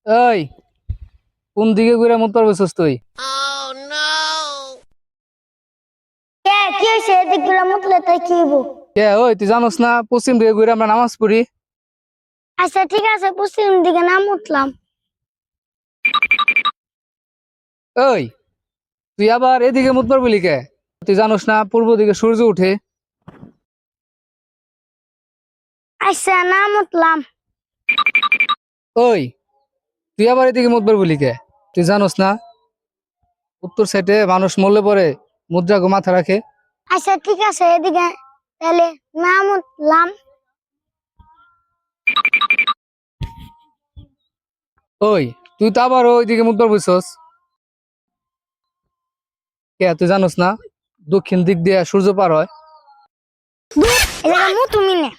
এই কোন দিকে ঘুরে মুতবার বসছিস তুই? কি হয়েছে? এদিক গুলা মুতলে তাই কি হইব? কে ওই তুই জানোস না পশ্চিম দিকে ঘুরে আমরা নামাজ পড়ি? আচ্ছা ঠিক আছে, পশ্চিম দিকে না মুতলাম। ওই তুই আবার এদিকে মুতবার বলি কে? তুই জানোস না পূর্ব দিকে সূর্য উঠে? আচ্ছা না মুতলাম। ওই তুই আবার এদিকে মুতবার বলি কে? তুই জানোস না উত্তর সাইডে মানুষ মরলে পরে মুদ্রা গো মাথা রাখে? আচ্ছা ঠিক আছে, এদিকে তাহলে না মুতলাম। ওই তুই তো আবার ওইদিকে মুতবার বসছস কে? তুই জানোস না দক্ষিণ দিক দিয়ে সূর্য পার হয়? এদিকে মুতুমি না।